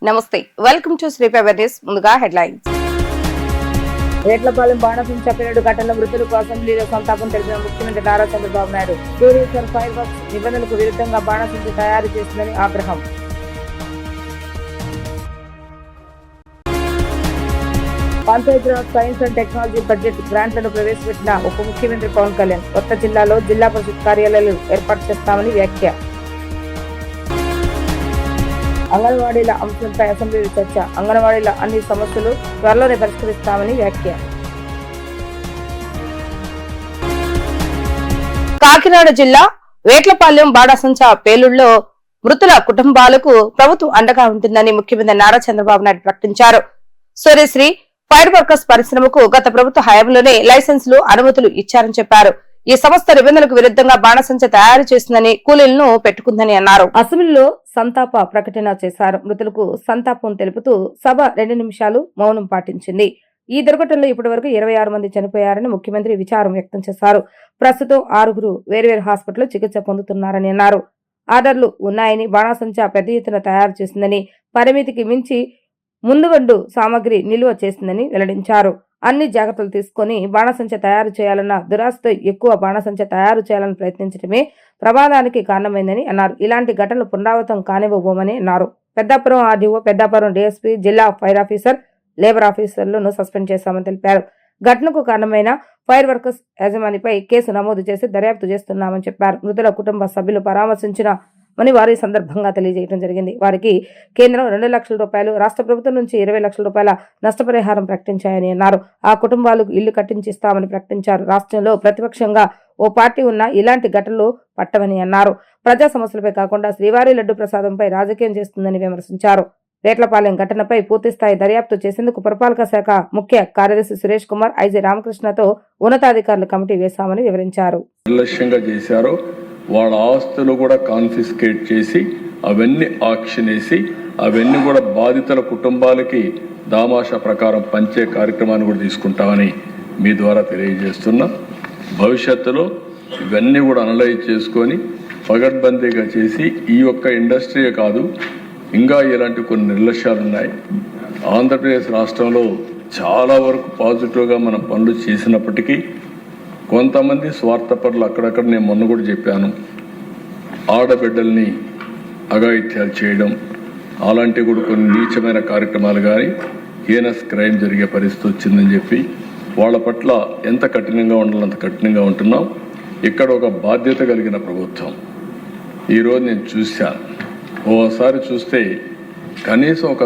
నమస్తే, welcome to Shri awareness. ముందుగా headlines. Retlapalem బాణసం పేలుడు ఘటనలో మృతులకు అసెంబ్లీలో సంతాపం తెలిపిన ముఖ్యమంత్రి Nara Chandrababu Naidu. Tourism fireworks నిబంధనలకు విరుద్ధంగా బాణసంచ తయారు చేసిందని ఆగ్రహం. Panchayati Raj science and technology budget గ్రాంట్లను ప్రవేశపెట్టిన ఉప ముఖ్యమంత్రి పవన్ కళ్యాణ్. కొత్త జిల్లాలో జిల్లా పరిషత్ కార్యాలయాలు ఏర్పాటు చేస్తామని వ్యాఖ్య. అంగన్వాడీల అంశంపై అసెంబ్లీలో చర్చ. అంగన్వాడీల అన్ని సమస్యలు త్వరలోనే పరిష్కరిస్తామని వ్యాఖ్య. కాకినాడ జిల్లా వేట్లపాలెం బాణసంచ పేలుళ్లో మృతుల కుటుంబాలకు ప్రభుత్వం అండగా ఉంటుందని ముఖ్యమంత్రి నారా చంద్రబాబు నాయుడు ప్రకటించారు. సూర్యశ్రీ ఫైర్ వర్కర్స్ పరిశ్రమకు గత ప్రభుత్వ హయాంలోనే లైసెన్సులు, అనుమతులు ఇచ్చారని చెప్పారు. ఈ సంస్థ నిబంధనలకు విరుద్ధంగా బాణసంచ తయారు చేసిందని, కూలీలను పెట్టుకుందని అన్నారు. అసెంబ్లీలో సంతాప ప్రకటన చేశారు. మృతులకు సంతాపం తెలుపుతూ సభ 2 నిమిషాలు మౌనం పాటించింది. ఈ దుర్ఘటనలో ఇప్పటి వరకు 26 మంది చనిపోయారని ముఖ్యమంత్రి విచారం వ్యక్తం చేశారు. ప్రస్తుతం 6 వేర్వేరు హాస్పిటల్లో చికిత్స పొందుతున్నారని అన్నారు. ఆర్డర్లు ఉన్నాయని, బాణసంచ పెద్ద ఎత్తున తయారు చేసిందని, పరిమితికి మించి ముందుగండు సామగ్రి నిల్వ చేసిందని వెల్లడించారు. అన్ని జాగ్రత్తలు తీసుకుని బాణసంచ తయారు చేయాలన్న దురాశతో ఎక్కువ బాణసంచ తయారు చేయాలని ప్రయత్నించడమే ప్రమాదానికి కారణమైందని అన్నారు. ఇలాంటి ఘటనలు పునరావృతం కానివ్వబోమని అన్నారు. పెద్దాపురం ఆర్డీఓ, పెద్దాపురం డీఎస్పీ, జిల్లా ఫైర్ ఆఫీసర్, లేబర్ ఆఫీసర్లను సస్పెండ్ చేశామని తెలిపారు. ఘటనకు కారణమైన ఫైర్ వర్కర్స్ యాజమానిపై కేసు నమోదు చేసి దర్యాప్తు చేస్తున్నామని చెప్పారు. మృతుల కుటుంబ సభ్యులు పరామర్శించినమని వారి సందర్భంగా తెలియజేయడం జరిగింది. వారికి కేంద్రం 2 లక్షల రూపాయలు, రాష్ట్ర ప్రభుత్వం నుంచి 20 లక్షల రూపాయల నష్టపరిహారం ప్రకటించాయని అన్నారు. ఆ కుటుంబాలకు ఇల్లు కట్టించిస్తామని ప్రకటించారు. రాష్ట్రంలో ప్రతిపక్షంగా ఓ పార్టీ ఉన్న ఇలాంటి ఘటనలు పట్టవని అన్నారు. ప్రజా సమస్యలపై కాకుండా శ్రీవారి లడ్డు ప్రసాదంపై రాజకీయం చేస్తుందని విమర్శించారు. వేట్లపాలెం ఘటనపై పూర్తిస్థాయి దర్యాప్తు చేసేందుకు పురపాలక శాఖ ముఖ్య కార్యదర్శి సురేష్ కుమార్, ఐజీ రామకృష్ణతో ఉన్నతాధికారుల కమిటీ వేశామని వివరించారు. వాళ్ళ ఆస్తులు కూడా కాన్ఫిస్కేట్ చేసి అవన్నీ ఆక్షన్ వేసి అవన్నీ కూడా బాధితుల కుటుంబాలకి దామాషా ప్రకారం పంచే కార్యక్రమాన్ని కూడా తీసుకుంటామని మీ ద్వారా తెలియజేస్తున్నా. భవిష్యత్తులో ఇవన్నీ కూడా అనలైజ్ చేసుకొని పగడ్బందీగా చేసి ఈ యొక్క ఇండస్ట్రీయే కాదు, ఇంకా ఇలాంటి కొన్ని నిర్లక్ష్యాలు ఉన్నాయి. ఆంధ్రప్రదేశ్ రాష్ట్రంలో చాలా వరకు పాజిటివ్గా మనం పనులు చేసినప్పటికీ కొంతమంది స్వార్థపరులు అక్కడక్కడ, నేను మొన్న కూడా చెప్పాను, ఆడబిడ్డల్ని అఘాయిత్యాలు చేయడం, అలాంటి కూడా కొన్ని నీచమైన కార్యక్రమాలు కానీ హీనస్ క్రైమ్ జరిగే పరిస్థితి వచ్చిందని చెప్పి వాళ్ళ పట్ల ఎంత కఠినంగా ఉండాలో అంత కఠినంగా ఉంటున్నాం. ఇక్కడ ఒక బాధ్యత కలిగిన ప్రభుత్వం. ఈరోజు నేను చూశాను, ఓసారి చూస్తే కనీసం ఒక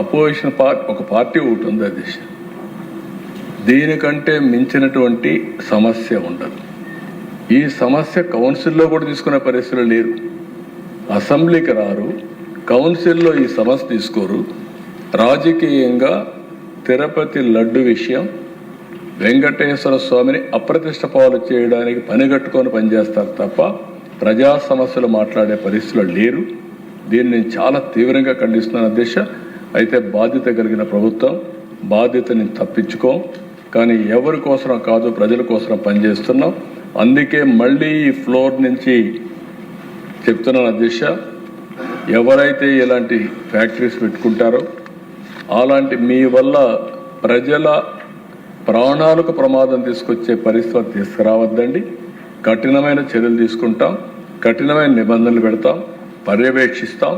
అపోజిషన్ పార్టీ ఒకటి ఉంది. అది దీనికంటే మించినటువంటి సమస్య ఉండదు. ఈ సమస్య కౌన్సిల్లో కూడా తీసుకునే పరిస్థితులు లేరు. అసెంబ్లీకి రారు, కౌన్సిల్లో ఈ సమస్య తీసుకోరు. రాజకీయంగా తిరుపతి లడ్డు విషయం, వెంకటేశ్వర స్వామిని అప్రతిష్ట పాలు చేయడానికి పనిగట్టుకొని పనిచేస్తారు తప్ప ప్రజా సమస్యలు మాట్లాడే పరిస్థితులు లేరు. దీన్ని నేను చాలా తీవ్రంగా ఖండిస్తున్నాను అధ్యక్ష. అయితే బాధ్యత కలిగిన ప్రభుత్వం, బాధ్యతని తప్పించుకో, కానీ ఎవరి కోసం కాదు, ప్రజల కోసం పనిచేస్తున్నాం. అందుకే మళ్ళీ ఈ ఫ్లోర్ నుంచి చెప్తున్నాను అధ్యక్ష, ఎవరైతే ఇలాంటి ఫ్యాక్టరీస్ పెట్టుకుంటారో అలాంటి మీ వల్ల ప్రజల ప్రాణాలకు ప్రమాదం తీసుకొచ్చే పరిస్థితి తీసుకురావద్దండి. కఠినమైన చర్యలు తీసుకుంటాం, కఠినమైన నిబంధనలు పెడతాం, పర్యవేక్షిస్తాం.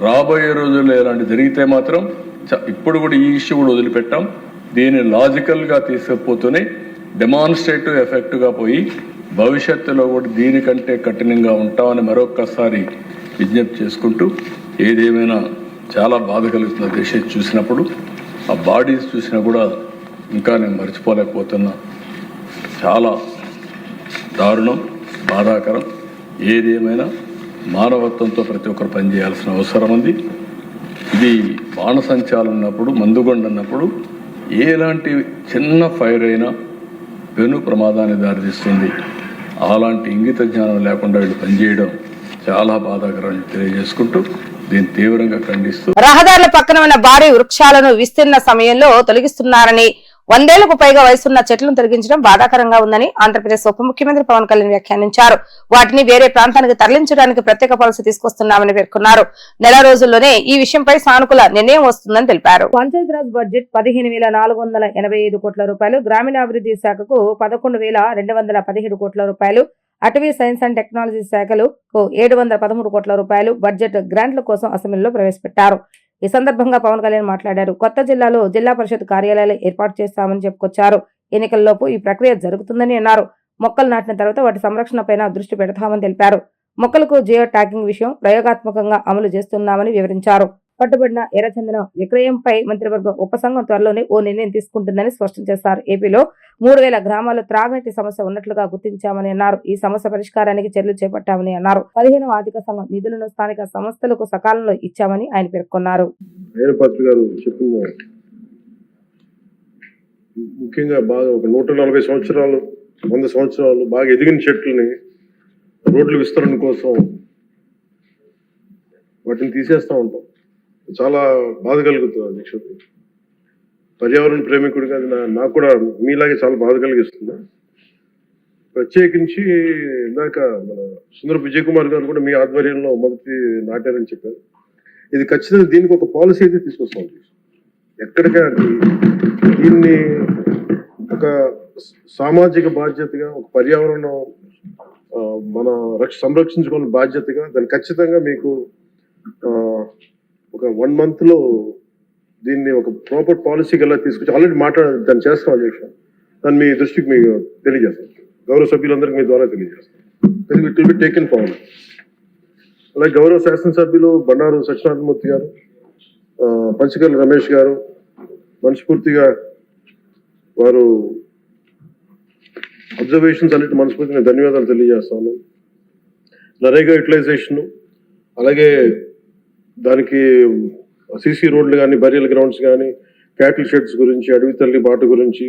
రాబోయే రోజుల్లో ఇలాంటి జరిగితే మాత్రం ఇప్పుడు కూడా ఈ ఇష్యూ కూడా వదిలిపెట్టాం. దీన్ని లాజికల్గా తీసుకుపోతూనే డెమాన్స్ట్రేటివ్ ఎఫెక్ట్గా పోయి భవిష్యత్తులో కూడా దీనికంటే కఠినంగా ఉంటామని మరొక్కసారి విజ్ఞప్తి చేసుకుంటూ, ఏదేమైనా చాలా బాధ కలుగుతున్న దేశం చూసినప్పుడు, ఆ బాడీస్ చూసినా కూడా ఇంకా నేను మర్చిపోలేకపోతున్నా. చాలా దారుణం, బాధాకరం. ఏదేమైనా మానవత్వంతో ప్రతి ఒక్కరు పనిచేయాల్సిన అవసరం ఉంది. ఇది బాణసంచాలు ఉన్నప్పుడు, మందుగొండ అన్నప్పుడు ఎలాంటి చిన్న ఫైర్ అయినా పెను ప్రమాదాన్ని దారితీస్తుంది. అలాంటి ఇంగిత జ్ఞానం లేకుండా వీళ్ళు పనిచేయడం చాలా బాధాకరం తెలియజేసుకుంటూ దీన్ని తీవ్రంగా ఖండిస్తూ, రహదారుల పక్కన ఉన్న భారీ వృక్షాలను విస్తీర్ణ సమయంలో తొలగిస్తున్నారని 100 పైగా వయసున్న చెట్లను తొలగించడం బాధాకరంగా ఉందని ఆంధ్రప్రదేశ్ ఉప ముఖ్యమంత్రి పవన్ కళ్యాణ్ వ్యాఖ్యానించారు. వాటిని వేరే ప్రాంతానికి తరలించడానికి ప్రత్యేక పాలసీ తీసుకొస్తున్నామని పేర్కొన్నారు. నెల రోజుల్లోనే ఈ విషయంపై సానుకూల నిర్ణయం వస్తుందని తెలిపారు. పంచాయతీరాజ్ బడ్జెట్ 15,485 కోట్ల రూపాయలు, గ్రామీణాభివృద్ధి శాఖకు 11,217 కోట్ల రూపాయలు, అటవీ సైన్స్ అండ్ టెక్నాలజీ శాఖలకు 713 కోట్ల రూపాయలు బడ్జెట్ గ్రాంట్ల కోసం అసెంబ్లీలో ప్రవేశపెట్టారు. ఈ సందర్భంగా పవన్ కళ్యాణ్ మాట్లాడారు. కొత్త జిల్లాలో జిల్లా పరిషత్ కార్యాలయాలు ఏర్పాటు చేస్తామని చెప్పుకొచ్చారు. ఎన్నికల్లోపు ఈ ప్రక్రియ జరుగుతుందని అన్నారు. మొక్కలు నాటిన తర్వాత వాటి సంరక్షణపైన దృష్టి పెడతామని తెలిపారు. మొక్కలకు జియో ట్యాగింగ్ విషయం ప్రయోగాత్మకంగా అమలు చేస్తున్నామని వివరించారు. పట్టుబడిన ఎర్రచందనం విక్రయంపై మంత్రివర్గ ఉపసంఘం త్వరలోనే ఓ నిర్ణయం తీసుకుంటుందని స్పష్టం చేశారు. ఏపీలో 3,000 గ్రామాల్లో త్రాగునీటి సమస్య ఉన్నట్లుగా గుర్తించామని అన్నారు. ఈ సమస్య పరిష్కారానికి చర్యలు చేపట్టామని అన్నారు. 15వ ఆర్థిక సంఘం నిధులను స్థానిక సంస్థలకు సకాలంలో ఇచ్చామని ఆయన పేర్కొన్నారు. ముఖ్యంగా బాగా ఒక 140 సంవత్సరాలు 100 సంవత్సరాలు బాగా ఎదిగిన చెట్లని రోడ్ల విస్తరణ కోసం వాటిని తీసేస్తూ ఉంటాం. చాలా బాధ కలుగుతుంది అధ్యక్షుడు. పర్యావరణ ప్రేమికుడిగా నాకు కూడా మీలాగే చాలా బాధ కలిగిస్తుంది. ప్రత్యేకించి ఇందాక మన సుందరపు విజయ్ కుమార్ గారు కూడా మీ ఆధ్వర్యంలో మొదటి నాటారని చెప్పారు. ఇది ఖచ్చితంగా దీనికి ఒక పాలసీ అయితే తీసుకొస్తాం. ఎక్కడికైనా దీన్ని ఒక సామాజిక బాధ్యతగా, ఒక పర్యావరణం మన సంరక్షించుకునే బాధ్యతగా దాన్ని ఖచ్చితంగా మీకు ఒక 1 month లో దీన్ని ఒక ప్రాపర్ పాలసీకి ఎలా తీసుకొచ్చి ఆల్రెడీ దాన్ని చేస్తాం అధ్యక్ష. దాన్ని మీ దృష్టికి మీకు తెలియజేస్తాం. గౌరవ సభ్యులందరికీ మీ ద్వారా తెలియజేస్తాం. It will be taken forward. అలాగే గౌరవ శాసనసభ్యులు బండారు సత్యనారాయణమూర్తి గారు, పంచకర్ల రమేష్ గారు మనస్ఫూర్తిగా వారు అబ్జర్వేషన్స్ అన్నిటి మనస్ఫూర్తిగా ధన్యవాదాలు తెలియజేస్తాను. నరేగా యూటిలైజేషన్, అలాగే దానికి సిసి రోడ్లు కానీ, బరియల్ గ్రౌండ్స్ కానీ, క్యాటిల్ షెడ్స్ గురించి, అడవి తల్లి బాట గురించి,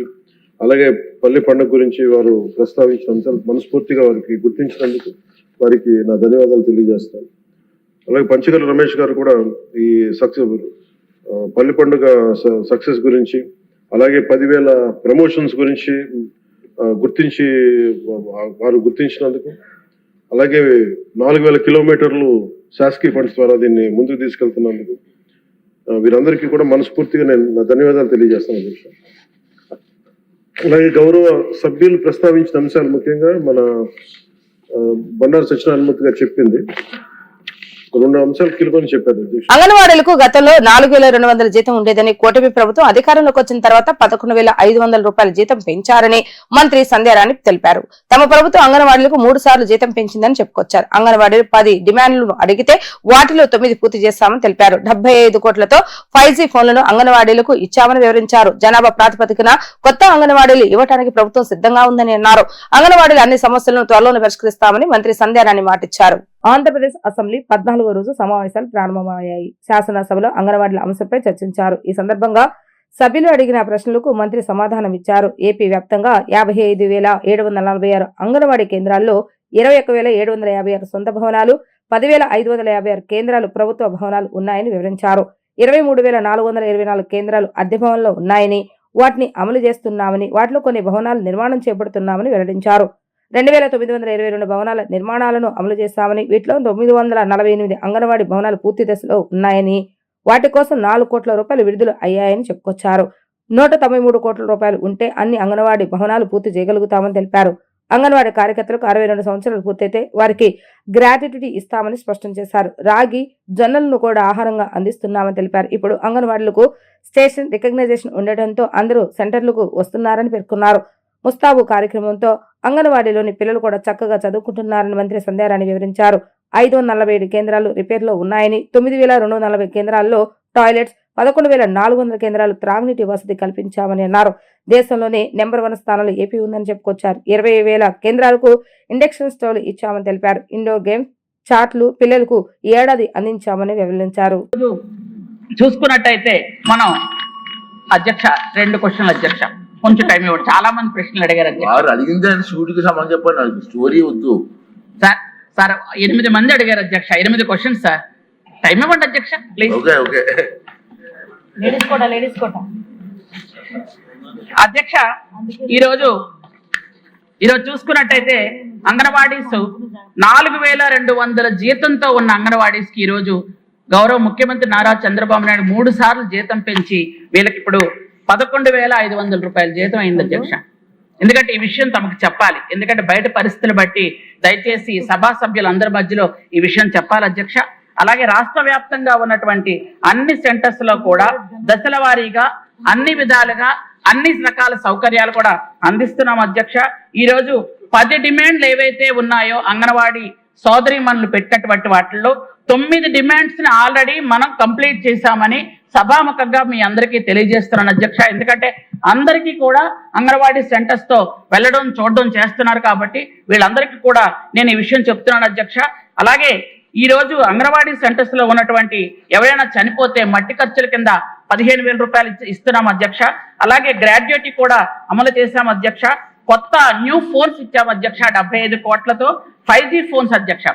అలాగే పల్లె పండుగ గురించి వారు ప్రస్తావించిన అంశాలు మనస్ఫూర్తిగా వారికి గుర్తించినందుకు వారికి నా ధన్యవాదాలు తెలియజేస్తాను. అలాగే పంచకర్ల రమేష్ గారు కూడా ఈ పల్లె పండుగ సక్సెస్ గురించి, అలాగే 10,000 ప్రమోషన్స్ గురించి గుర్తించి వారు గుర్తించినందుకు, అలాగే 4,000 కిలోమీటర్లు శాసకీయ ఫండ్స్ ద్వారా దీన్ని ముందుకు తీసుకెళ్తున్నందుకు వీరందరికీ కూడా మనస్ఫూర్తిగా నేను నా ధన్యవాదాలు తెలియజేస్తాను. అలాగే గౌరవ సభ్యులు ప్రస్తావించిన అంశాలు ముఖ్యంగా మన బండారు సత్యనారాయణమూర్తి గారు చెప్పింది 2 అంశాలు కీలకమని చెప్పారు. అంగన్వాడీలకు గతంలో 4,200 జీతం ఉండేదని కూటమి ప్రభుత్వం అధికారంలోకి వచ్చిన తర్వాత 11,500 రూపాయల జీతం పెంచారని మంత్రి సంధ్యారాణి తెలిపారు. తమ ప్రభుత్వం అంగన్వాడీలకు 3 సార్లు జీతం పెంచిందని చెప్పుకొచ్చారు. అంగన్వాడీలు 10 డిమాండ్లను అడిగితే వాటిలో 9 పూర్తి చేస్తామని తెలిపారు. 75 కోట్లతో 5G ఫోన్లను అంగన్వాడీలకు ఇచ్చామని వివరించారు. జనాభా ప్రాతిపదికన కొత్త అంగన్వాడీలు ఇవ్వడానికి ప్రభుత్వం సిద్ధంగా ఉందని అన్నారు. అంగన్వాడీలు అన్ని సమస్యలను త్వరలోనే పరిష్కరిస్తామని మంత్రి సంధ్యారాణి మాటిచ్చారు. ఆంధ్రప్రదేశ్ అసెంబ్లీ 14వ రోజు సమావేశాలు ప్రారంభమయ్యాయి. శాసనసభలో అంగన్వాడీల అంశంపై చర్చించారు. ఈ సందర్భంగా సభ్యులు అడిగిన ప్రశ్నలకు మంత్రి సమాధానం ఇచ్చారు. ఏపీ వ్యాప్తంగా 55,746 అంగన్వాడీ కేంద్రాల్లో 21,756 సొంత భవనాలు, 10,556 కేంద్రాలు ప్రభుత్వ భవనాలు ఉన్నాయని వివరించారు. 23,424 కేంద్రాలు అద్దె భవనంలో ఉన్నాయని, వాటిని అమలు చేస్తున్నామని, వాటిలో కొన్ని భవనాలు నిర్మాణం చేపడుతున్నామని వెల్లడించారు. 2,922 భవనాల నిర్మాణాలను అమలు చేస్తామని, వీటిలో 948 అంగన్వాడీ భవనాలు పూర్తి దశలో ఉన్నాయని, వాటి కోసం 4 కోట్ల రూపాయలు విడుదల అయ్యాయని చెప్పుకొచ్చారు. 193 కోట్ల రూపాయలు ఉంటే అన్ని అంగన్వాడీ భవనాలు పూర్తి చేయగలుగుతామని తెలిపారు. అంగన్వాడీ కార్యకర్తలకు 62 సంవత్సరాలు పూర్తయితే వారికి గ్రాట్యుటీ ఇస్తామని స్పష్టం చేశారు. రాగి, జొన్నలను కూడా ఆహారంగా అందిస్తున్నామని తెలిపారు. ఇప్పుడు అంగన్వాడీలకు స్టేషన్ రికగ్నైజేషన్ ఉండటంతో అందరూ సెంటర్లకు వస్తున్నారని పేర్కొన్నారు. ముస్తాబు కార్యక్రమంతో అంగన్వాడీలోని పిల్లలు కూడా చక్కగా చదువుకుంటున్నారని మంత్రి సంధ్యారాణి వివరించారు. 547 కేంద్రాలు రిపేర్లో ఉన్నాయని, 9,240 కేంద్రాల్లో టాయిలెట్స్, 11,400 కేంద్రాలు త్రాగునీటి వసతి కల్పించామని అన్నారు. దేశంలోనే నెంబర్ 1 స్థానంలో ఏపీ ఉందని చెప్పుకొచ్చారు. 20,000 కేంద్రాలకు ఇండక్షన్ స్టవ్లు ఇచ్చామని తెలిపారు. ఇండోర్ గేమ్స్, చాట్లు పిల్లలకు ఈ ఏడాది అందించామని వివరించారు. చూసుకున్నట్టయితే మనం అధ్యక్ష 2 క్వశ్చన్లు అధ్యక్ష, కొంచెం టైం ఇవ్వండి. చాలా మంది ప్రశ్నలు అడిగారు అధ్యక్ష. అడిగింది సూటికి సమాధానం చెప్పండి, స్టోరీ వద్దు సార్ 8 మంది అడిగారు అధ్యక్ష, 8 క్వశ్చన్స్ సార్. టైం ఇవ్వండి అధ్యక్ష ప్లీజ్. ఓకే లేడీస్ కోట అధ్యక్ష, ఈరోజు చూసుకున్నట్టయితే అంగన్వాడీస్ 4,200 జీతంతో ఉన్న అంగన్వాడీస్ కి ఈరోజు గౌరవ ముఖ్యమంత్రి నారా చంద్రబాబు నాయుడు 3 సార్లు జీతం పెంచి వీళ్ళకి ఇప్పుడు 11,500 రూపాయల జీతం అయింది అధ్యక్ష. ఎందుకంటే ఈ విషయం తమకు చెప్పాలి, ఎందుకంటే బయట పరిస్థితులు బట్టి దయచేసి సభా సభ్యులందరి మధ్యలో ఈ విషయం చెప్పాలి అధ్యక్ష. అలాగే రాష్ట్ర వ్యాప్తంగా ఉన్నటువంటి అన్ని సెంటర్స్ లో కూడా దశల వారీగా అన్ని విధాలుగా అన్ని రకాల సౌకర్యాలు కూడా అందిస్తున్నాం అధ్యక్ష. ఈ రోజు 10 డిమాండ్లు ఏవైతే ఉన్నాయో అంగన్వాడీ సోదరీమణులు పెట్టినటువంటి వాటిల్లో 9 డిమాండ్స్ ని ఆల్రెడీ మనం కంప్లీట్ చేశామని సభాముఖంగా మీ అందరికీ తెలియజేస్తున్నాను అధ్యక్ష. ఎందుకంటే అందరికీ కూడా అంగన్వాడీ సెంటర్స్ తో వెళ్ళడం చూడడం చేస్తున్నారు కాబట్టి వీళ్ళందరికీ కూడా నేను ఈ విషయం చెప్తున్నాను అధ్యక్ష. అలాగే ఈ రోజు అంగన్వాడీ సెంటర్స్ లో ఉన్నటువంటి ఎవరైనా చనిపోతే మట్టి ఖర్చుల కింద 15,000 రూపాయలు ఇస్తున్నాం అధ్యక్ష. అలాగే గ్రాడ్యుయేట్ కూడా అమలు చేశాం అధ్యక్ష. కొత్త న్యూ ఫోన్స్ ఇచ్చాం అధ్యక్ష 75 కోట్లతో 5G ఫోన్స్ అధ్యక్ష.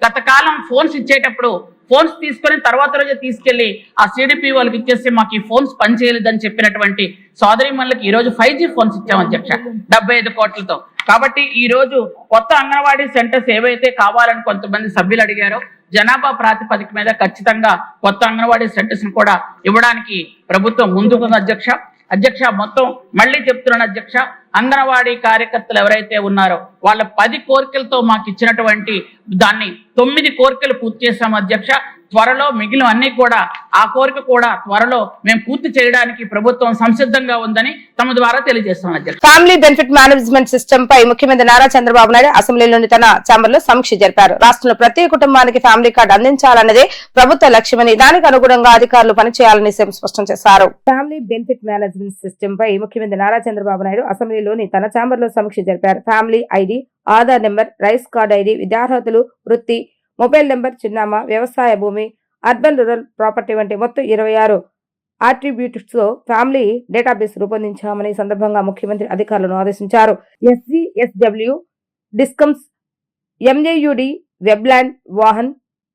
గత కాలం ఫోన్స్ ఇచ్చేటప్పుడు ఫోన్స్ తీసుకొని తర్వాత రోజే తీసుకెళ్లి ఆ CDP వాళ్ళకి ఇచ్చేసి మాకు ఈ ఫోన్స్ పనిచేయలేదని చెప్పినటువంటి సోదరిమణులకి ఈ రోజు 5G ఫోన్స్ ఇచ్చాం అధ్యక్ష 75 కోట్లతో. కాబట్టి ఈ రోజు కొత్త అంగన్వాడీ సెంటర్స్ ఏవైతే కావాలని కొంతమంది సభ్యులు అడిగారో జనాభా ప్రాతిపదిక మీద ఖచ్చితంగా కొత్త అంగన్వాడీ సెంటర్స్ ని కూడా ఇవ్వడానికి ప్రభుత్వం ముందుకుంది అధ్యక్ష. మొత్తం మళ్ళీ చెప్తున్నాను అధ్యక్ష, అంగన్వాడీ కార్యకర్తలు ఎవరైతే ఉన్నారో వాళ్ళ 10 కోరికలతో మాకు ఇచ్చినటువంటి దాన్ని 9 కోరికలు పూర్తి చేశాం అధ్యక్ష. త్వరలో మిగిలిన అన్ని కూడా ఆ కోరిక కూడా త్వరలో మేము పూర్తి చేయడానికి ప్రభుత్వం సంసిద్ధంగా ఉందని తమ ద్వారా తెలియజేస్తున్నాం అధ్యక్ష. ఫ్యామిలీ బెనిఫిట్ మేనేజ్మెంట్ సిస్టమ్ పై ముఖ్యమంత్రి నారా చంద్రబాబు నాయుడు అసెంబ్లీలోని తన ఛాంబర్ లో సమీక్ష జరిపారు. రాష్ట్రంలో ప్రతి కుటుంబానికి ఫ్యామిలీ కార్డు అందించాలన్నదే ప్రభుత్వ లక్ష్యమని దానికి అనుగుణంగా అధికారులు పనిచేయాలని స్పష్టం చేశారు. ఫ్యామిలీ బెనిఫిట్ మేనేజ్మెంట్ సిస్టమ్ పై ముఖ్యమంత్రి నారా చంద్రబాబు నాయుడు అసెంబ్లీలోని తన ఛాంబర్ లో సమీక్ష జరిపారు. Family ID, Aadhaar number, rice card ID, విద్యార్హతలు, వృత్తి, మొబైల్ నెంబర్, చిరునామా, వ్యవసాయ భూమి, అర్బన్ రూరల్ ప్రాపర్టీ వంటి మొత్తం 26 అట్రిబ్యూట్స్ తో ఫ్యామిలీ డేటాబేస్ రూపొందించామని సందర్భంగా ముఖ్యమంత్రి అధికారులను ఆదేశించారు. SGSW, discoms, MAUD, Webland, Vahan,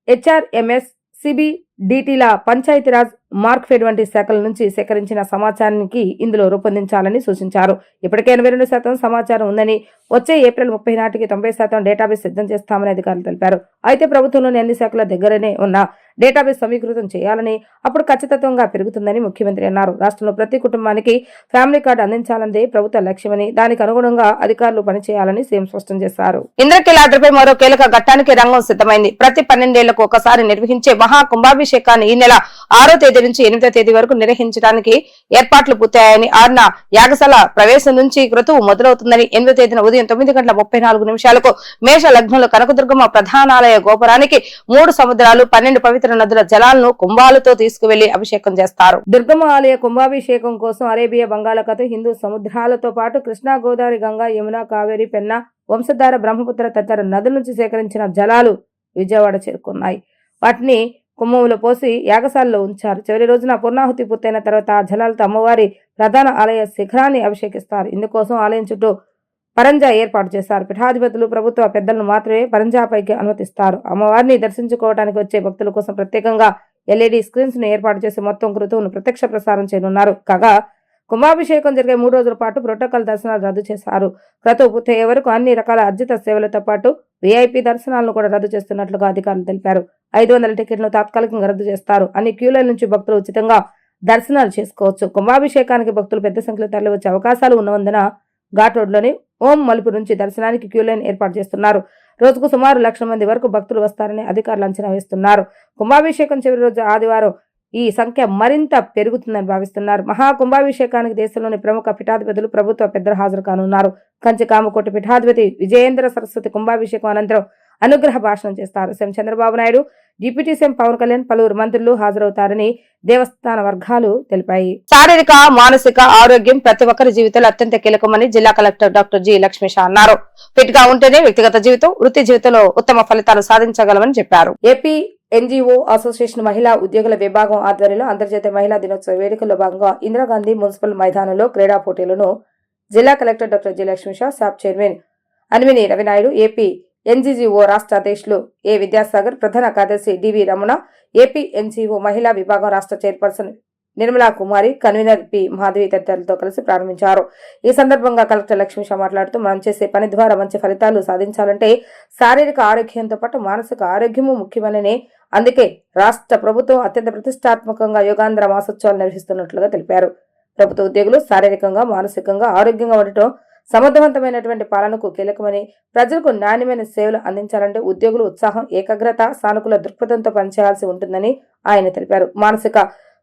HRMS, CBDTల పంచాయతీరాజ్, మార్క్ఫెడ్ వంటి శాఖల నుంచి సేకరించిన సమాచారానికి ఇందులో రూపొందించాలని సూచించారు. ఇప్పటికే 82% సమాచారం ఉందని, వచ్చే ఏప్రిల్ 30 నాటికి 90% డేటాబేస్ సిద్ధం చేస్తామని అధికారులు తెలిపారు. అయితే ప్రభుత్వంలోని అన్ని శాఖల దగ్గరనే ఉన్న డేటాబేస్ సమీకృతం చేయాలని, అప్పుడు ఖచ్చితంగా పెరుగుతుందని ముఖ్యమంత్రి అన్నారు. రాష్ట్రంలో ప్రతి కుటుంబానికి ఫ్యామిలీ కార్డు అందించాలన్నదే ప్రభుత్వ లక్ష్యమని దానికి అనుగుణంగా అధికారులు పనిచేయాలని సీఎం స్పష్టం చేశారు. ఇంద్రకీలాద్రిపై మరో కీలక ఘట్టానికి రంగం సిద్ధమైంది. ప్రతి 12 ఏళ్లకు ఒకసారి నిర్వహించే మహా కుంభాభిషేకాన్ని ఈ నెల 6వ తేదీ నుంచి 8వ తేదీ వరకు నిర్వహించడానికి ఏర్పాట్లు పూర్తయ్యాయని, 6న యాగశాల ప్రవేశం నుంచి క్రతువు మొదలవుతుందని, 8వ తేదీన ఉదయం 9:34 మేష లగ్నంలో కనకదుర్గమ్మ ప్రధానాలయ గోపురానికి 3 సముద్రాలు, 12 పవిత్ర నదుల జలాలను కుంభాలతో తీసుకువెళ్లి అభిషేకం చేస్తారు. దుర్గమ్మ ఆలయ కుంభాభిషేకం కోసం అరేబియా, బంగాళాఖాతం, హిందూ సముద్రాలతో పాటు కృష్ణా, గోదావరి, గంగా, యమున, కావేరి, పెన్నా, వంశధార, బ్రహ్మపుత్ర తదితర నదుల నుంచి సేకరించిన జలాలు విజయవాడ చేరుకున్నాయి. వాటిని కుంభంలో పోసి యాగశాలలో ఉంచారు. చివరి రోజున పూర్ణాహుతి పూర్తయిన తర్వాత ఆ జలాలతో అమ్మవారి ప్రధాన ఆలయ శిఖరాన్ని అభిషేకిస్తారు. ఇందుకోసం ఆలయం చుట్టూ పరంజా ఏర్పాటు చేశారు. పీఠాధిపతులు, ప్రభుత్వ పెద్దలను మాత్రమే పరంజాపైకి అనుమతిస్తారు. అమ్మవారిని దర్శించుకోవడానికి వచ్చే భక్తుల కోసం ప్రత్యేకంగా LED స్క్రీన్స్ ను ఏర్పాటు చేసి మొత్తం క్రతువును ప్రత్యక్ష ప్రసారం చేయనున్నారు. కాగా కుంభాభిషేకం జరిగే 3 రోజుల పాటు ప్రోటోకాల్ దర్శనాలు రద్దు చేశారు. క్రతువు పూర్తయ్యే వరకు అన్ని రకాల అర్జిత సేవలతో పాటు VIP దర్శనాలను కూడా రద్దు చేస్తున్నట్లుగా అధికారులు తెలిపారు. 500 టికెట్లను తాత్కాలికంగా రద్దు చేస్తారు. అన్ని క్యూలైన్ నుంచి భక్తులు ఉచితంగా దర్శనాలు చేసుకోవచ్చు. కుంభాభిషేకానికి భక్తులు పెద్ద సంఖ్యలో తరలి వచ్చే అవకాశాలు ఉన్నందున ఘాట్ రోడ్లోని ఓం మలుపు నుంచి దర్శనానికి క్యూలైన్ ఏర్పాటు చేస్తున్నారు. రోజుకు సుమారు 1,00,000 మంది వరకు భక్తులు వస్తారని అధికారులు అంచనా వేస్తున్నారు. కుంభాభిషేకం చివరి రోజు ఆదివారం ఈ సంఖ్య మరింత పెరుగుతుందని భావిస్తున్నారు. మహా కుంభాభిషేకానికి దేశంలోని ప్రముఖ పీఠాధిపతులు, ప్రభుత్వ పెద్దలు హాజరు కానున్నారు. కంచి కామకోటి పీఠాధిపతి విజయేంద్ర సరస్వతి కుంభాభిషేకం అనంతరం అనుగ్రహ భాషణం చేస్తారు. CM Chandrababu Naidu, deputy CM Pawan Kalyan, పలువురు మంత్రులు హాజరవుతారని దేవస్థాన వర్గాలు తెలిపాయి. శారీరక, మానసిక ఆరోగ్యం ప్రతి ఒక్కరి జీవితంలో అత్యంత కీలకమని జిల్లా కలెక్టర్ డాక్టర్ జి. లక్ష్మీష అన్నారు. ఫిట్ గా ఉంటేనే వ్యక్తిగత జీవితం, వృత్తి జీవితంలో ఉత్తమ ఫలితాలు సాధించగలమని చెప్పారు. ఏపీ NGO అసోసియేషన్ మహిళా ఉద్యోగుల విభాగం ఆధ్వర్యంలో అంతర్జాతీయ మహిళా దినోత్సవ వేడుకల్లో భాగంగా ఇందిరాగాంధీ మున్సిపల్ మైదానంలో క్రీడా పోటీలను జిల్లా కలెక్టర్ డాక్టర్ జి. లక్ష్మీష, సాప్ చైర్మన్ అన్విని రవినాయుడు, ఏపీ NGO రాష్ట్ర అధ్యక్షులు ఏ. విద్యాసాగర్, ప్రధాన కార్యదర్శి డివి రమణ, ఏపీ NGO మహిళా విభాగం రాష్ట్ర చైర్పర్సన్ నిర్మలా కుమారి, కన్వీనర్ పి మాధవి తదితరులతో కలిసి ప్రారంభించారు. ఈ సందర్భంగా కలెక్టర్ లక్ష్మీష మాట్లాడుతూ మనం చేసే పని ద్వారా మంచి ఫలితాలు సాధించాలంటే శారీరక ఆరోగ్యంతో పాటు మానసిక ఆరోగ్యము ముఖ్యమని, అందుకే రాష్ట్ర ప్రభుత్వం అత్యంత ప్రతిష్టాత్మకంగా యోగాంధ్ర మాసోత్సవాలు నిర్వహిస్తున్నట్లుగా తెలిపారు. ప్రభుత్వ ఉద్యోగులు శారీరకంగా, మానసికంగా ఆరోగ్యంగా ఉండటం సమర్థవంతమైనటువంటి పాలనకు కీలకమని, ప్రజలకు నాణ్యమైన సేవలు అందించాలంటే ఉద్యోగులు ఉత్సాహం, ఏకాగ్రత, సానుకూల దృక్పథంతో పనిచేయాల్సి ఉంటుందని ఆయన తెలిపారు. మానసిక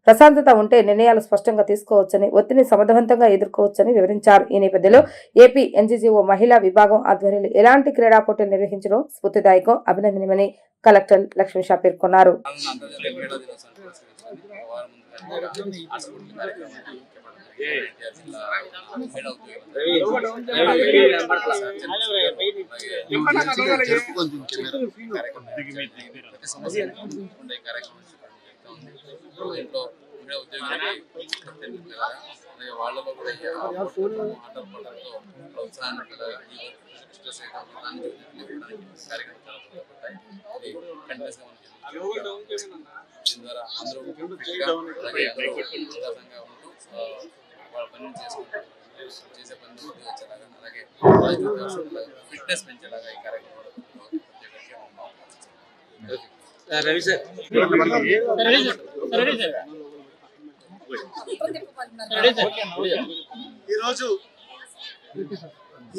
ప్రశాంతత ఉంటే నిర్ణయాలు స్పష్టంగా తీసుకోవచ్చని, ఒత్తిడిని సమర్థవంతంగా ఎదుర్కోవచ్చని వివరించారు. ఈ నేపథ్యంలో ఏపీ ఎన్జీజీఓ మహిళా విభాగం ఆధ్వర్యంలో ఎలాంటి క్రీడా పోటీలు నిర్వహించడం స్ఫూర్తిదాయకం, అభినందనీయమని కలెక్టర్ లక్ష్మీషా పేర్కొన్నారు. వాళ్ళలో కూడా దీని ద్వారా అందరూ ఉల్లాసంగా ఉంటూ వాళ్ళ పనులు చేసుకుంటారు, చేసే పనులు వచ్చేలాగా, అలాగే ఫిట్నెస్ పెంచేలాగా ఈ కార్యక్రమం ఈరోజు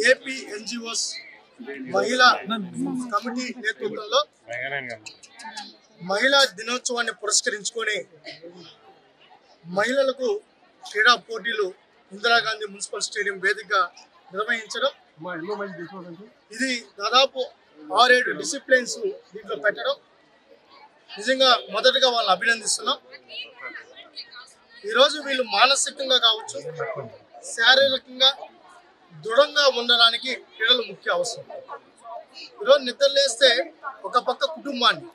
ఏపీ ఎన్జిఓస్ మహిళా కమిటీ నేతృత్వంలో మహిళా దినోత్సవాన్ని పురస్కరించుకొని మహిళలకు క్రీడా పోటీలు ఇందిరాగాంధీ మున్సిపల్ స్టేడియం వేదికగా నిర్వహించడం, ఇది దాదాపు 6-7 డిసిప్లిన్స్ దీంట్లో పెట్టడం నిజంగా మొదటగా వాళ్ళని అభినందిస్తున్నాం. ఈరోజు వీళ్ళు మానసికంగా కావచ్చు, శారీరకంగా దృఢంగా ఉండడానికి క్రీడలు ముఖ్య అవసరం. ఈరోజు నిద్రలేస్తే ఒక పక్క కుటుంబాన్ని,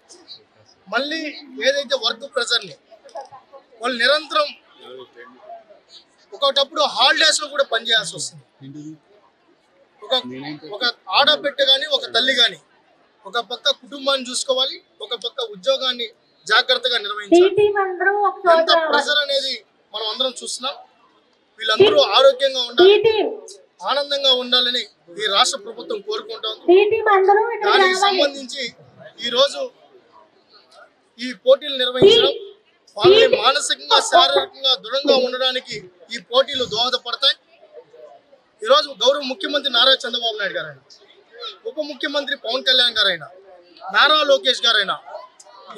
మళ్ళీ ఏదైతే వర్క్ ప్రెజర్ని వాళ్ళు నిరంతరం ఒకటప్పుడు హాలిడేస్లో కూడా పనిచేయాల్సి వస్తుంది. ఒక ఆడబిడ్డ కానీ, ఒక తల్లి కానీ ఒక పక్క కుటుంబాన్ని చూసుకోవాలి, ఒక పక్క ఉద్యోగాన్ని జాగ్రత్తగా నిర్వహించాలి. ఎంత ప్రెజర్ అనేది మనం అందరం చూస్తున్నాం. వీళ్ళందరూ ఆరోగ్యంగా ఉండాలి, ఆనందంగా ఉండాలని ఈ రాష్ట్ర ప్రభుత్వం కోరుకుంటోంది. దానికి సంబంధించి ఈరోజు ఈ పోటీలు నిర్వహించడం, వాళ్ళని మానసికంగా, శారీరకంగా దృఢంగా ఉండడానికి ఈ పోటీలు దోహదపడతాయి. ఈరోజు గౌరవ ముఖ్యమంత్రి నారా చంద్రబాబు నాయుడు గారైనా, ఉప ముఖ్యమంత్రి పవన్ కళ్యాణ్ గారైనా, నారా లోకేష్ గారైనా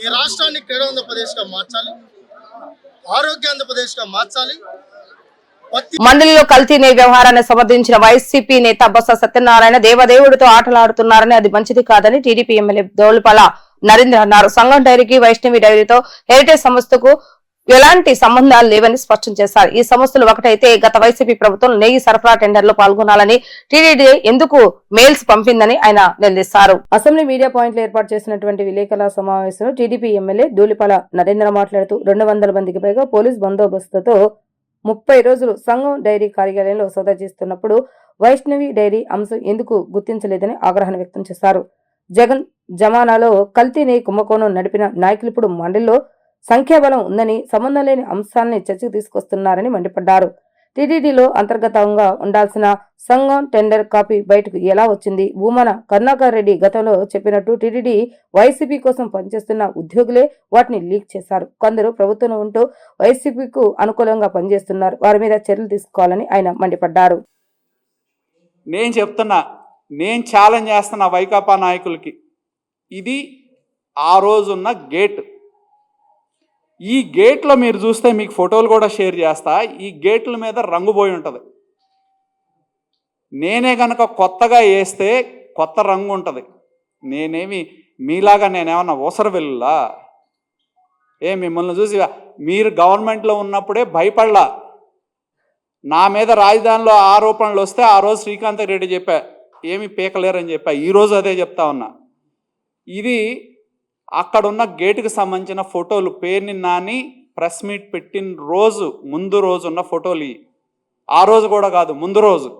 ఈ రాష్ట్రాన్ని క్రీడాంధ్రప్రదేశ్గా మార్చాలి, ఆరోగ్యాంధ్రప్రదేశ్గా మార్చాలి. మండలిలో కల్తీ నీరు వ్యవహారాన్ని సమర్థించిన వైసీపీ నేత బొత్స సత్యనారాయణ దేవదేవుడితో ఆటలాడుతున్నారని, అది మంచిది కాదని టీడీపీ ఎమ్మెల్యే దౌలపాల నరేంద్ర అన్నారు. సంఘం డైరీకి, వైష్ణవి డైరీతో హెరిటేజ్ సంస్థకు ఎలాంటి సంబంధాలు లేవని స్పష్టం చేశారు. ఈ సంస్థలు ఒకటైతే గత వైసీపీ ప్రభుత్వం నెయ్యి సరఫరా టెండర్లో పాల్గొనాలని టీడీడీ ఎందుకు మెయిల్స్ పంపిందని ఆయన నిలదీశారు. అసెంబ్లీ మీడియా పాయింట్లు ఏర్పాటు చేసినటువంటి విలేకరుల సమావేశంలో టీడీపీ ఎమ్మెల్యే దూలిపాల నరేంద్ర మాట్లాడుతూ 200 మందికి పైగా పోలీస్ బందోబస్తుతో 30 రోజులు సంఘం డైరీ కార్యాలయంలో సోదా చేస్తున్నప్పుడు వైష్ణవి డైరీ అంశం ఎందుకు గుర్తించలేదని ఆగ్రహం వ్యక్తం చేశారు. జగన్ జమానాలో కల్తీ నెయ్యి కుంభకోణం నడిపిన నాయకులు ఇప్పుడు మండలిలో సంఖ్యాబలం ఉందని, సంబంధం లేని అంశాలని చర్చకు తీసుకొస్తున్నారని మండిపడ్డారు. టీటీడీలో అంతర్గతంగా ఉండాల్సిన సంఘం టెండర్ కాపీ బయటకు ఎలా వచ్చింది? భూమన కరుణాకర్ రెడ్డి గతంలో చెప్పినట్టు టీటీడీ వైసీపీ కోసం పనిచేస్తున్న ఉద్యోగులే వాటిని లీక్ చేశారు. కొందరు ప్రభుత్వంలో ఉంటూ వైసీపీకు అనుకూలంగా పనిచేస్తున్నారు, వారి మీద చర్యలు తీసుకోవాలని ఆయన మండిపడ్డారు. నేను ఛాలెంజ్ చేస్తున్న వైకాపా నాయకులకి, ఇది ఆ రోజున్న గేట్. ఈ గేట్లో మీరు చూస్తే మీకు ఫోటోలు కూడా షేర్ చేస్తా. ఈ గేట్ల మీద రంగు పోయి ఉంటుంది. నేనే కనుక కొత్తగా వేస్తే కొత్త రంగు ఉంటుంది. నేనేమి మీలాగా నేనేమన్నా ఊసర వెల్లులా? మిమ్మల్ని చూసి మీరు గవర్నమెంట్లో ఉన్నప్పుడే భయపడలా. నా మీద రాజధానిలో ఆరోపణలు వస్తే ఆ రోజు శ్రీకాంత్ రెడ్డి చెప్పా, ఏమి పీకలేరని చెప్పా. ఈరోజు అదే చెప్తా ఉన్నా. ఇది అక్కడున్న గేటుకు సంబంధించిన ఫోటోలు, పేరుని నాని ప్రెస్ మీట్ పెట్టిన రోజు ముందు రోజు ఉన్న ఫోటోలు. ఆ రోజు కూడా కాదు, ముందు రోజు.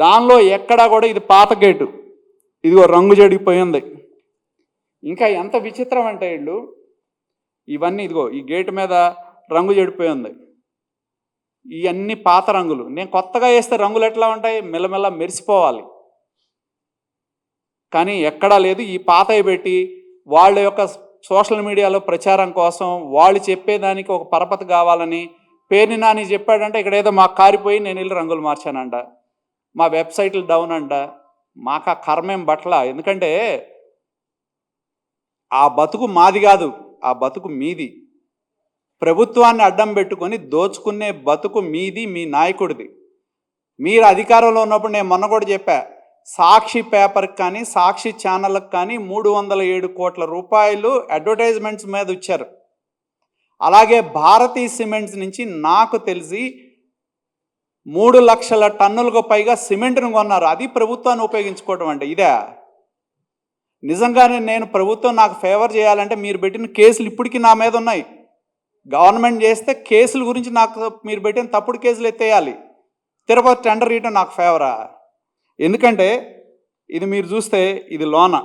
దానిలో ఎక్కడా కూడా ఇది పాత గేటు, ఇదిగో రంగు చెడిపోయింది. ఇంకా ఎంత విచిత్రం అంటే వీళ్ళు ఇవన్నీ, ఇదిగో ఈ గేటు మీద రంగు చెడిపోయి ఉంది. ఇవన్నీ పాత రంగులు. నేను కొత్తగా వేస్తే రంగులు ఎట్లా ఉంటాయి? మెల్లమెల్ల మెరిసిపోవాలి. కానీ ఎక్కడా లేదు. ఈ పాతవి పెట్టి వాళ్ళ యొక్క సోషల్ మీడియాలో ప్రచారం కోసం వాళ్ళు చెప్పేదానికి ఒక పరపతి కావాలని పేర్ని నాని చెప్పాడంటే ఇక్కడ ఏదో మాకు కారిపోయి నేను వెళ్ళి రంగులు మార్చానంట, మా వెబ్సైట్లు డౌన్ అంట. మాకు ఆ కర్మేం బట్ల. ఎందుకంటే ఆ బతుకు మాది కాదు, ఆ బతుకు మీది. ప్రభుత్వాన్ని అడ్డం పెట్టుకొని దోచుకునే బతుకు మీది, మీ నాయకుడిది. మీరు అధికారంలో ఉన్నప్పుడు నేను మొన్న కూడా చెప్పా, సాక్షి పేపర్కి కానీ సాక్షి ఛానళ్ళకి కానీ 307 కోట్ల రూపాయలు అడ్వర్టైజ్మెంట్స్ మీద ఇచ్చారు. అలాగే భారతీ సిమెంట్స్ నుంచి నాకు తెలిసి 3 లక్షల టన్నులకు పైగా సిమెంట్ను కొన్నారు. అది ప్రభుత్వాన్ని ఉపయోగించుకోవడం అంటే ఇదే? నిజంగానే నేను ప్రభుత్వం నాకు ఫేవర్ చేయాలంటే మీరు పెట్టిన కేసులు ఇప్పటికీ నా మీద ఉన్నాయి. గవర్నమెంట్ చేస్తే కేసుల గురించి నాకు మీరు పెట్టిన తప్పుడు కేసులు ఎత్తేయాలి. తిరుపతి టెండర్ ఇయటం నాకు ఫేవరా? ఎందుకంటే ఇది మీరు చూస్తే ఇది లోన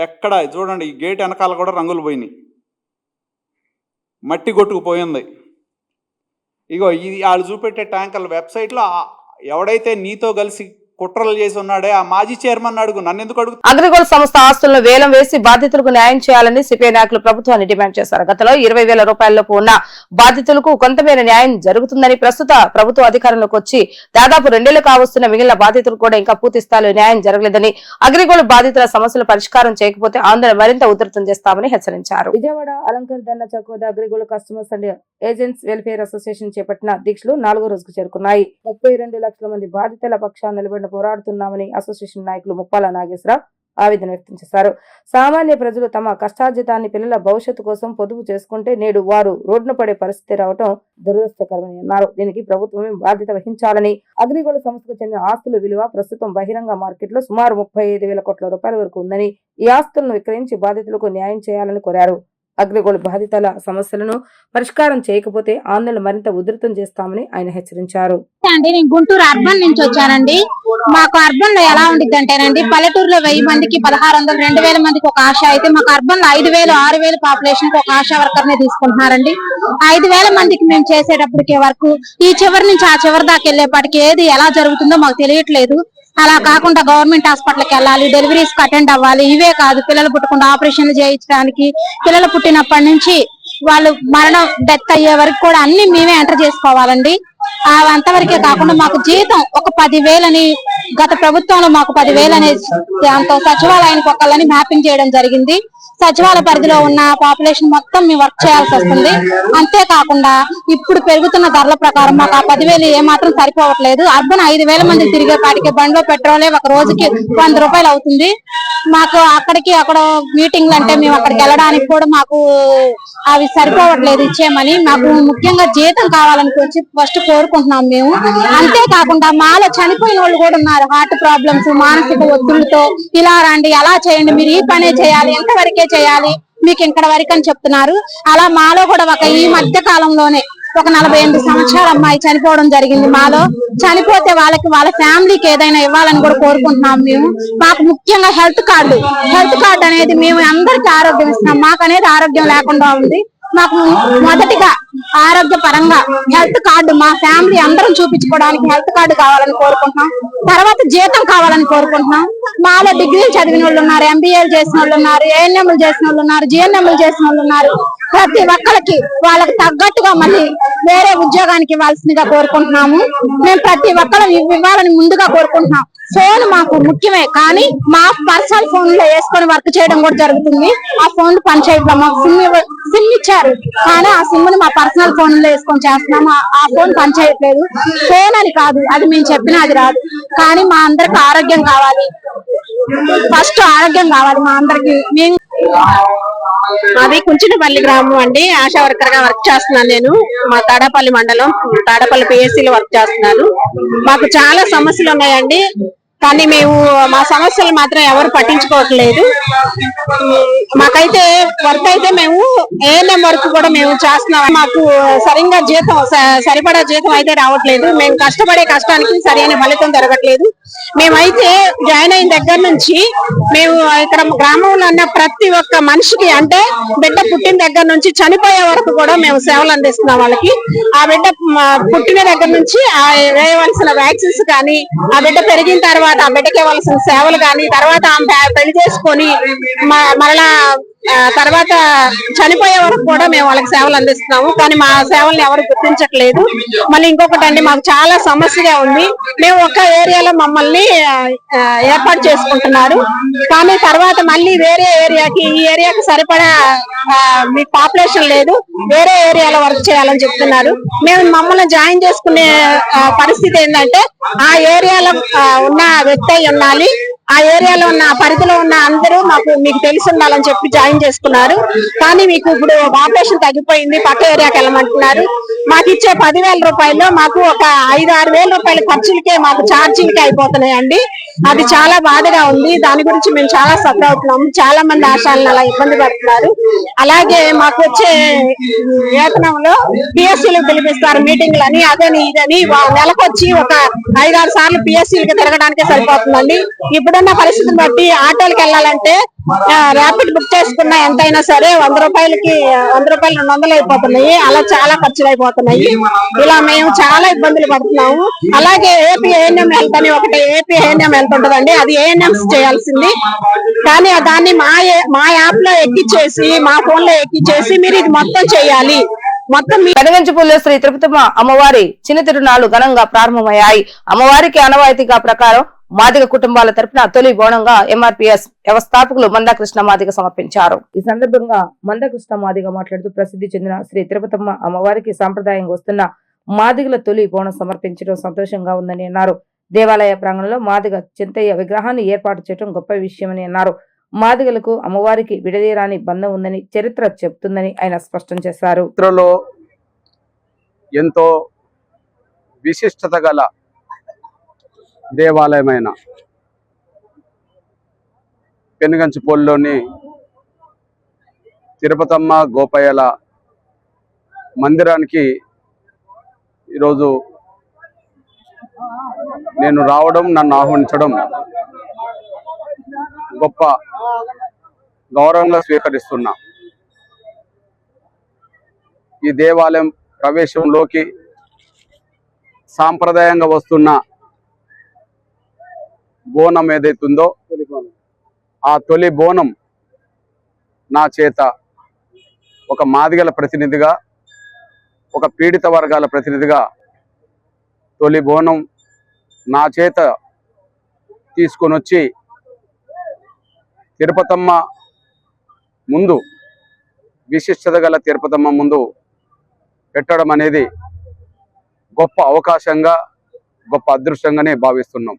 ఎక్కడ చూడండి, ఈ గేట్ వెనకాల కూడా రంగులు పోయినాయి, మట్టి కొట్టుకుపోయింది. ఇగో ఇది వాళ్ళు చూపెట్టే ట్యాంకర్ల వెబ్సైట్లో ఎవడైతే నీతో కలిసి కుట్రలు చేసి ఉన్నాడే ఆ మాజీ చైర్మన్ అడుగు, నన్ను ఎందుకు అడుగు? అగ్రిగోల్డ్ సంస్థ ఆస్తులను వేలం వేసి బాధితులకు న్యాయం చేయాలని సిపిఐ నాయకులు ప్రభుత్వాన్ని డిమాండ్ చేశారు. గతంలో 20,000 రూపాయలలోపు ఉన్న బాధితులకు కొంతమేర న్యాయం జరుగుతుందని, ప్రస్తుత ప్రభుత్వ అధికారంలోకి వచ్చి దాదాపు 2 ఏళ్లు కావస్తున్న మిగిలిన బాధితులకు కూడా ఇంకా పూర్తి స్థాయిలో న్యాయం జరగలేదని, అగ్రిగోల్డ్ బాధితుల సమస్యల పరిష్కారం చేయకపోతే ఆందోళన మరింత ఉధృతం చేస్తామని హెచ్చరించారు. విజయవాడ అలంకర్ దండ చౌక్ వద్ద AgriGold customers and agents welfare association చేపట్టిన దీక్షలు 4వ రోజుకు చేరుకున్నాయి. 32 లక్షల మంది బాధితుల పక్షాన నిలబడిన పోరాడుతున్నామని అసోసియేషన్ నాయకులు ముప్పాల నాగేశ్వరరావు ఆవేదన వ్యక్తం చేశారు. సామాన్య ప్రజలు తమ కష్టార్జితాన్ని పిల్లల భవిష్యత్తు కోసం పొదుపు చేసుకుంటే నేడు వారు రోడ్డున పడే పరిస్థితి రావడం దురదృష్టకరమని అన్నారు. దీనికి ప్రభుత్వమే బాధ్యత వహించాలని, అగ్రిగోల్డ్ సంస్థకు చెందిన ఆస్తుల విలువ ప్రస్తుతం బహిరంగ మార్కెట్లో సుమారు 35,000 కోట్ల రూపాయల వరకు ఉందని, ఈ ఆస్తులను విక్రయించి బాధితులకు న్యాయం చేయాలని కోరారు. అగ్రిగోల్డ్ బాధితుల సమస్యలను పరిష్కారం చేయకపోతే ఆందోళన మరింత ఉధృతం చేస్తామని ఆయన హెచ్చరించారు. నేను గుంటూరు అర్బన్ నుంచి వచ్చానండి. మాకు అర్బన్ లో ఎలా ఉండిద్ది అంటేనండి, పల్లెటూరులో 1000 మందికి 1600, 2000 మందికి ఒక ఆశ అయితే, మాకు అర్బన్ లో 5,000, 6,000 పాపులేషన్ కి ఒక ఆశా వర్కర్ ని తీసుకుంటున్నారండి. 5,000 మందికి మేము చేసేటప్పటికే వరకు ఈ చివరి నుంచి ఆ చివరి దాకా వెళ్లేపాటికి ఏది ఎలా జరుగుతుందో మాకు తెలియట్లేదు. అలా కాకుండా గవర్నమెంట్ హాస్పిటల్కి వెళ్ళాలి, డెలివరీస్ కి అటెండ్ అవ్వాలి. ఇవే కాదు, పిల్లలు పుట్టకుండా ఆపరేషన్లు చేయించడానికి, పిల్లలు పుట్టినప్పటి నుంచి వాళ్ళు మరణం డెత్ అయ్యే వరకు కూడా అన్ని మేమే ఎంటర్ చేసుకోవాలండి. అంతవరకే కాకుండా మాకు జీతం ఒక 10,000 అని గత ప్రభుత్వంలో మాకు 10,000 అనే దాంతో సచివాలయానికి ఒకళ్ళని మ్యాపింగ్ చేయడం జరిగింది. సచివాలయ పరిధిలో ఉన్న పాపులేషన్ మొత్తం మేము వర్క్ చేయాల్సి వస్తుంది. అంతేకాకుండా ఇప్పుడు పెరుగుతున్న ధరల ప్రకారం మాకు ఆ 10,000 ఏమాత్రం సరిపోవట్లేదు. అర్బన్ 5,000 మంది తిరిగే పాటికి బండిలో పెట్రోలే ఒక రోజుకి 100 రూపాయలు అవుతుంది. మాకు అక్కడికి అక్కడ మీటింగ్లు అంటే మేము అక్కడికి వెళ్ళడానికి కూడా మాకు అవి సరిపోవట్లేదు ఇచ్చేయమని. మాకు ముఖ్యంగా జీతం కావాలని ఫస్ట్ కోరుకుంటున్నాం మేము. అంతేకాకుండా మాలో చనిపోయిన వాళ్ళు కూడా ఉన్నారు, హార్ట్ ప్రాబ్లమ్స్, మానసిక ఒత్తిళ్లతో. ఇలా రండి, అలా చేయండి, మీరు ఈ పనే చేయాలి, ఎంతవరకే చేయాలి, మీకు ఇక్కడ వరకు అని చెప్తున్నారు. అలా మాలో కూడా ఈ మధ్య కాలంలోనే ఒక 48 సంవత్సరాల అమ్మాయి చనిపోవడం జరిగింది. మాలో చనిపోతే వాళ్ళ ఫ్యామిలీకి ఏదైనా ఇవ్వాలని కూడా కోరుకుంటున్నాం మేము. మాకు ముఖ్యంగా హెల్త్ కార్డు అనేది మేము అందరికీ ఆరోగ్యం ఇస్తున్నాం, మాకు అనేది ఆరోగ్యం లేకుండా ఉంది. మాకు మొదటిగా ఆరోగ్య పరంగా హెల్త్ కార్డు మా ఫ్యామిలీ అందరం చూపించుకోవడానికి హెల్త్ కార్డు కావాలని కోరుకుంటున్నాం. తర్వాత జీతం కావాలని కోరుకుంటున్నాం. మాలో డిగ్రీలు చదివిన వాళ్ళు ఉన్నారు, ఎంబీఏలు చేసిన వాళ్ళు ఉన్నారు, ఏఎన్ఎంలు చేసిన వాళ్ళు ఉన్నారు, జిఎన్ఎంలు చేసిన వాళ్ళు ఉన్నారు. ప్రతి ఒక్కరికి వాళ్ళకి తగ్గట్టుగా మళ్ళీ వేరే ఉద్యోగానికి ఇవ్వాల్సిందిగా కోరుకుంటున్నాము. మేము ప్రతి ఒక్కరు ఇవ్వాలని ముందుగా కోరుకుంటున్నాం. ఫోన్ మాకు ముఖ్యమే, కానీ మా పర్సనల్ ఫోన్ లో వేసుకొని వర్క్ చేయడం కూడా జరుగుతుంది. ఆ ఫోన్ పనిచేయట్లేదు. మాకు సిమ్ ఇచ్చారు, కానీ ఆ సిమ్ ని మా పర్సనల్ ఫోన్ లో వేసుకొని చేస్తున్నాము. ఆ ఫోన్ పనిచేయట్లేదు. ఫోన్ అని కాదు, అది మేము చెప్పినా అది రాదు. కానీ మా అందరికి ఆరోగ్యం కావాలి, ఫస్ట్ ఆరోగ్యం కావాలి మా అందరికి. మేము మాది కుంచినపల్లి గ్రామం అండి. ఆశా వర్కర్ గా వర్క్ చేస్తున్నాను నేను. మా తాడపల్లి మండలం, తాడపల్లి పిఎస్సీ లో వర్క్ చేస్తున్నాను. మాకు చాలా సమస్యలు ఉన్నాయండి. కానీ మేము మా సమస్యలు మాత్రం ఎవరు పట్టించుకోవట్లేదు. మాకైతే వర్క్ అయితే మేము ఏఎన్ఎం వర్క్ కూడా మేము చేస్తున్నాం. మాకు సరిగ్గా జీతం సరిపడా జీతం అయితే రావట్లేదు. మేము కష్టపడే కష్టానికి సరైన ఫలితం జరగట్లేదు. మేమైతే జాయిన్ అయిన దగ్గర నుంచి మేము ఇక్కడ గ్రామంలో ఉన్న ప్రతి ఒక్క మనిషికి, అంటే బిడ్డ పుట్టిన దగ్గర నుంచి చనిపోయే వరకు కూడా మేము సేవలు అందిస్తున్నాం వాళ్ళకి. ఆ బిడ్డ పుట్టిన దగ్గర నుంచి వేయవలసిన వ్యాక్సిన్స్ కానీ, ఆ బిడ్డ పెరిగిన తర్వాత ఆ బిడ్డకి ఇవ్వాల్సిన సేవలు కానీ, తర్వాత ఆమె పెళ్లి చేసుకొని మరలా తర్వాత చనిపోయే వరకు కూడా మేము వాళ్ళకి సేవలు అందిస్తున్నాము. కానీ మా సేవల్ని ఎవరు గుర్తించట్లేదు. మళ్ళీ ఇంకొకటి అండి, మాకు చాలా సమస్యగా ఉంది. మేము ఒక ఏరియాలో మమ్మల్ని ఏర్పాటు చేసుకుంటున్నారు, కానీ తర్వాత మళ్ళీ వేరే ఏరియాకి, ఈ ఏరియాకి సరిపడా మీకు పాపులేషన్ లేదు, వేరే ఏరియాలో వర్క్ చేయాలని చెప్తున్నారు. మేము మమ్మల్ని జాయిన్ చేసుకునే పరిస్థితి ఏంటంటే ఆ ఏరియాలో ఉన్న వ్యక్తి అయి ఉండాలి, ఆ ఏరియాలో ఉన్న పరిధిలో ఉన్న అందరూ మీకు తెలిసి ఉండాలని చెప్పి జాయిన్ చేసుకున్నారు. కానీ మీకు ఇప్పుడు పాపులేషన్ తగ్గిపోయింది, పక్క ఏరియాకి వెళ్ళమంటున్నారు. మాకు ఇచ్చే 10,000 రూపాయలు మాకు ఒక 5-6 వేల రూపాయల ఖర్చులకే మాకు ఛార్జీలకే అయిపోతున్నాయండి. అది చాలా బాధగా ఉంది. దాని గురించి మేము చాలా సఫర్ అవుతున్నాము. చాలా మంది ఆశాలను అలా ఇబ్బంది పడుతున్నారు. అలాగే మాకు వచ్చే వేతనంలో పిఎస్సీలు పిలిపిస్తారు మీటింగ్లని, అదని ఇదని. నెలకొచ్చి ఒక 5-6 సార్లు పిఎస్సీలకి తిరగడానికే సరిపోతుందండి. ఇప్పుడున్న పరిస్థితిని బట్టి ఆటోలకు వెళ్ళాలంటే ర్యాపిడ్ బుక్ చేసుకున్నా ఎంతైనా సరే 100 రూపాయలకి 200 అయిపోతున్నాయి. అలా చాలా ఖర్చులు అయిపోతున్నాయి. ఇలా మేము చాలా ఇబ్బందులు పడుతున్నాము. అలాగే ఏపీ ఏఎన్ఎం హెల్త్ అని ఒకటి ఏపీ ఏఎన్ఎం హెల్త్ ఉంటుందండి, అది ఏఎన్ఎంస్ చేయాల్సింది. కానీ దాన్ని మా యాప్ లో ఎక్కిచ్చేసి, మా ఫోన్ లో ఎక్కిచ్చేసి మీరు ఇది మొత్తం చేయాలి. పెనుగంచిపూడిలో శ్రీ తిరుపతమ్మ అమ్మవారి చిన్న తిరునాళ్లు ఘనంగా ప్రారంభమయ్యాయి. అమ్మవారికి ఆనవాయితీగా ప్రకారం మాదిగ కుటుంబాల తరపున తొలి బోనంగా ఎంఆర్పీఎస్ వ్యవస్థాపకులు మందాకృష్ణ మాదిగ సమర్పించారు. ఈ సందర్భంగా మందకృష్ణ మాదిగ మాట్లాడుతూ ప్రసిద్ధి చెందిన శ్రీ తిరుపతమ్మ అమ్మవారికి సాంప్రదాయంగా వస్తున్న మాదిగల తొలి బోనం సమర్పించడం సంతోషంగా ఉందని అన్నారు. దేవాలయ ప్రాంగణంలో మాదిగ చింతయ్య విగ్రహాన్ని ఏర్పాటు చేయడం గొప్ప విషయమని అన్నారు. మాదిగలకు అమ్మవారికి విడదీరాని బంధం ఉందని చరిత్ర చెబుతుందని ఆయన స్పష్టం చేశారు. చరిత్రలో ఎంతో విశిష్టత గల దేవాలయమైన పెనుగంచిపూడిలోని తిరుపతమ్మ గోపయ్యల మందిరానికి ఈరోజు నేను రావడం, నన్ను ఆహ్వానించడం గొప్ప గౌరవంగా స్వీకరిస్తున్నా. ఈ దేవాలయం ప్రవేశంలోకి సాంప్రదాయంగా వస్తున్న బోనం ఏదైతుందో ఆ తొలి బోనం నా చేత ఒక మాదిగల ప్రతినిధిగా, ఒక పీడిత వర్గాల ప్రతినిధిగా తొలి బోనం నా చేత తీసుకొని వచ్చి తిరుపతమ్మ ముందు, విశిష్టత గల తిరుపతమ్మ ముందు పెట్టడం అనేది గొప్ప అవకాశంగా, గొప్ప అదృష్టంగానే భావిస్తున్నాం.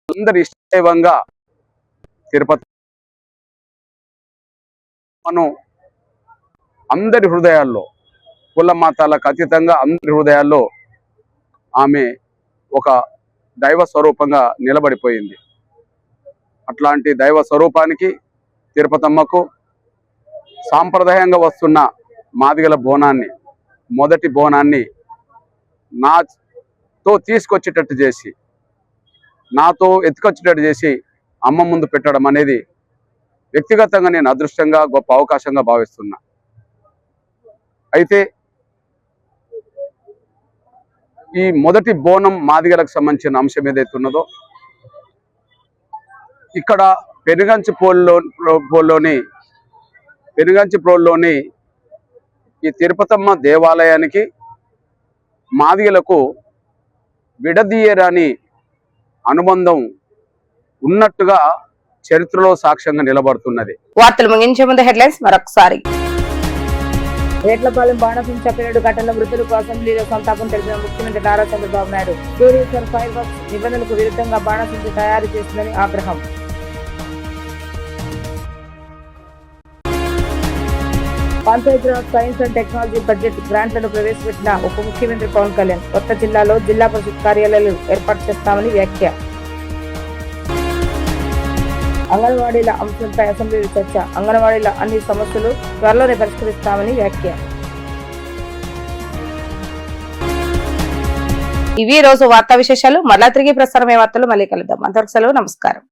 అందరి ఇష్టదైవంగా తిరుపతి మనం అందరి హృదయాల్లో, కుల మతాలకు అతీతంగా అందరి హృదయాల్లో ఆమె ఒక దైవ స్వరూపంగా నిలబడిపోయింది. అట్లాంటి దైవ స్వరూపానికి, తిరుపతమ్మకు సాంప్రదాయంగా వస్తున్న మాదిగల బోనాన్ని, మొదటి బోనాన్ని నాతో తీసుకొచ్చేటట్టు చేసి, నాతో ఎత్తుకొచ్చేటట్టు చేసి అమ్మ ముందు పెట్టడం అనేది వ్యక్తిగతంగా నేను అదృష్టంగా, గొప్ప అవకాశంగా భావిస్తున్నా. అయితే ఈ మొదటి బోనం మాదిగలకు సంబంధించిన అంశం ఏదైతే ఉన్నదో, ఇక్కడ పెనుగంచిప్రోలులోని ఈ తిరుపతమ్మ దేవాలయానికి మాదిగలకు విడదీయరాని అనుబంధం ఉన్నట్టుగా చరిత్రలో సాక్ష్యంగా నిలబడుతున్నది. వార్తలు ముగించే ముందు హెడ్లైన్స్ మరొకసారి. రేట్లపాలెం బాణసించ పేలుడు ఘటనలో మృతులకు అసెంబ్లీలో సంతాపం తెలిపిన ముఖ్యమంత్రి Nara Chandrababu Naidu. Tourism fireworks నిబంధనలకు విరుద్ధంగా బాణసించ తయారు చేస్తుందని ఆగ్రహం. Panchayati Raj science and technology budget గ్రాంట్లను ప్రవేశపెట్టిన ఉప ముఖ్యమంత్రి పవన్ కళ్యాణ్. కొత్త జిల్లాలో జిల్లా పరిషత్ కార్యాలయాలు ఏర్పాటు చేస్తామని వ్యాఖ్య. అంగన్వాడీల అంశంపై అసెంబ్లీలో చర్చ. అంగన్వాడీల అన్ని సమస్యలు త్వరలోనే పరిష్కరిస్తామని వ్యాఖ్య. ఇవి రోజు వార్తా విశేషాలు. మరలా తిరిగి ప్రసారమే వార్తలు మళ్ళీ కలుద్దాం. అంతవరకు సెలవు. నమస్కారం.